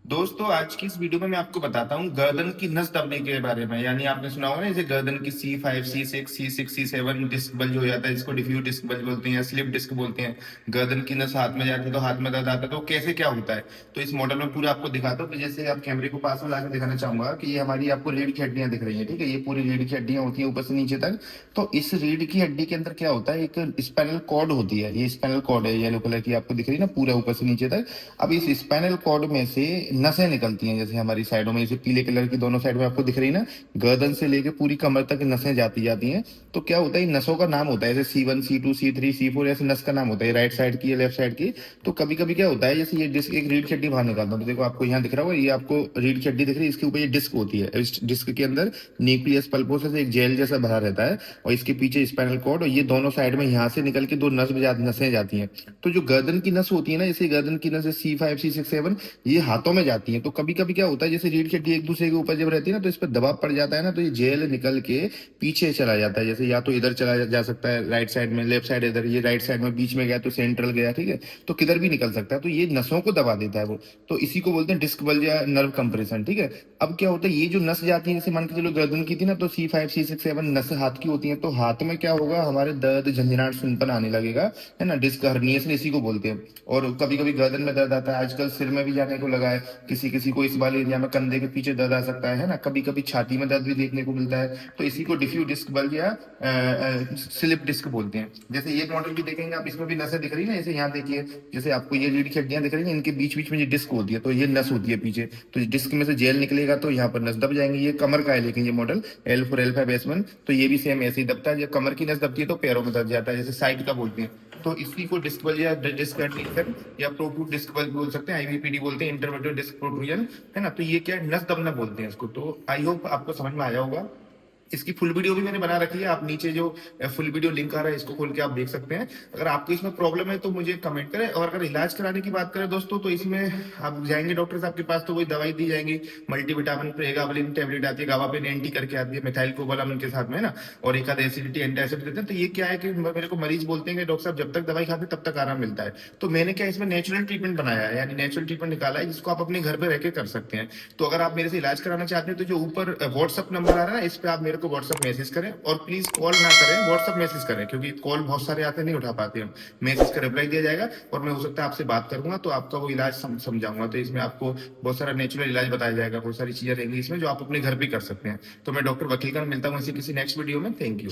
दोस्तों आज की इस वीडियो में मैं आपको बताता हूँ गर्दन की नस दबने के बारे में। यानी आपने सुना होगा ना, जैसे गर्दन की C5 C6 C6 C7 disc bulge हो जाता है, जिसको डिफ्यूज डिस्क बल्ज बोलते हैं या स्लिप डिस्क बोलते हैं। गर्दन की नस हाथ में जाती है तो हाथ में दर्द आता है, तो कैसे क्या होता है। तो इस मॉडल में पूरा आपको दिखाता हूँ। तो जैसे आप कैमरे को पास में लाकर दिखाना चाहूंगा कि ये हमारी आपको रीढ़ की हड्डियां दिख रही है, ठीक है। ये पूरी रीढ़ की हड्डियां होती है ऊपर से नीचे तक। तो इस रीढ़ की हड्डी के अंदर क्या होता है, एक स्पाइनल कॉर्ड होती है। ये स्पाइनल कॉर्ड है, येलो कलर की आपको दिख रही है ना, पूरा ऊपर से नीचे तक। अब इस स्पाइनल कॉर्ड में से नसें निकलती हैं, जैसे हमारी साइडों में, जैसे पीले कलर की दोनों साइड में आपको दिख रही है ना, गर्दन से लेके पूरी कमर तक नसें जाती जाती हैं। तो क्या होता है, इन नसों का नाम होता है, जैसे C1 C2 C3 C4, ऐसे नस का नाम होता है, राइट साइड की या लेफ्ट साइड की। तो कभी कभी क्या होता है, जैसे ये डिस्क, एक रीढ़ की हड्डी बाहर निकालता हूँ तो देखो आपको यहाँ दिख रहा होगा, ये आपको रीढ़ की हड्डी दिख रही है, इसके ऊपर ये डिस्क होती है। इस डिस्क के अंदर न्यूक्लियस पल्पोसा से एक जेल जैसा भरा रहता है, और इसके पीछे स्पाइनल कॉर्ड, और ये दोनों साइड में यहाँ से निकल के दो नसें जाती हैं। तो जो गर्दन की नस होती है ना, जैसे गर्दन की नस C5 C6 7, ये हाथों में जाती है। तो कभी कभी क्या होता है, जैसे रीढ़ की हड्डी एक दूसरे के ऊपर जब रहती है ना, तो इस पर दबाव पड़ जाता है ना, तो ये जेल निकल के पीछे चला जाता है। जैसे या तो इधर चला जा सकता है राइट साइड में, लेफ्ट साइड इधर, ये राइट साइड में बीच में गया तो सेंट्रल गया, ठीक है। तो किधर भी निकल सकता है, तो ये नसों को दबा देता है वो। तो इसी को बोलते हैं डिस्क बल्ज या नर्व कंप्रेशन, ठीक है। अब क्या होता है, ये जो नस जाती है, जैसे मान के चलो गर्दन की थी ना, तो C5 C6 7 नस हाथ की होती है। तो हाथ में क्या होगा, हमारे दर्द झंझनाट सुनपन आने लगेगा, है ना। डिस्क हर्निएशन इसी को बोलते हैं। और कभी कभी गर्दन में दर्द आता है, आजकल सिर में भी जाने को लगा है, किसी किसी को इस वाले एरिया में कंधे के पीछे दर्द आ सकता है ना। कभी कभी छाती में दर्द भी देखने को मिलता है। तो इसी को डिफ्यूज डिस्क बल्ज या स्लिप डिस्क बोलते हैं। जैसे ये मॉडल भी देखेंगे आप, इसमें भी नसें दिख रही है ना, जैसे यहाँ देखिए, जैसे आपको ये रीढ़ की हड्डियां दिख रही है, इनके बीच बीच में ये डिस्क होती है, तो ये नस होती है पीछे। तो डिस्क में से जेल निकलेगा तो यहाँ पर नस दब जाएंगे। ये कमर का है, लेकिन ये मॉडल L4 L5 S1, तो ये भी सेम ऐसे ही दबता है। जब कमर की नस दबती है तो पैरों में दब जाता है, जैसे साइड का बोलते हैं। तो इसी को डिस्क बल्ज या डिस्क एडहेशन या प्रोट्रूड डिस्क बल्ज बोल सकते हैं, IVPD बोलते हैं, इंटरवर्टेड डिस्क प्रोट्रूजन, है ना। तो ये क्या है, नस दबना बोलते हैं इसको। तो आई होप आपको समझ में आया होगा। इसकी फुल वीडियो भी मैंने बना रखी है, आप नीचे जो फुल वीडियो लिंक आ रहा है, इसको खोल के आप देख सकते हैं। अगर आपको इसमें प्रॉब्लम है तो मुझे कमेंट करें। और अगर इलाज कराने की बात करें दोस्तों, तो इसमें आप जाएंगे डॉक्टर साहब के पास तो वही दवाई दी जाएंगी, मल्टीविटामिन प्रेगाबलिन टैबलेट आती है, गाबापेन एंटी करके आती है, मिथाइल कोबालामिन के साथ में, है ना। और एक आध एसिडिटी एंटासिड देते हैं। तो ये क्या है कि मेरे को मरीज बोलते हैं कि डॉक्टर साहब जब तक दवाई खाते हैं तब तक आराम मिलता है। तो मैंने क्या इसमें नेचुरल ट्रीटमेंट बनाया है, यानी नेचुरल ट्रीटमेंट निकाला है, जिसको आप अपने घर पे रह के कर सकते हैं। तो अगर आप मेरे से इलाज कराना चाहते हैं तो जो ऊपर व्हाट्सअप नंबर आ रहा है ना, इस पे आप मेरे को व्हाट्सअप मैसेज करें। और प्लीज कॉल ना करें, व्हाट्सअप मैसेज करें, क्योंकि कॉल बहुत सारे आते नहीं उठा पाते हम। मैसेज का रिप्लाई दिया जाएगा और मैं हो सकता है आपसे बात करूंगा, तो आपका वो इलाज समझाऊंगा। तो इसमें आपको बहुत सारा नेचुरल इलाज बताया जाएगा, बहुत सारी चीजें रहेंगी इसमें जो आप अपने घर भी कर सकते हैं। तो मैं डॉक्टर वकील का मिलता हूँ इसी किसी नेक्स्ट वीडियो में। Thank you.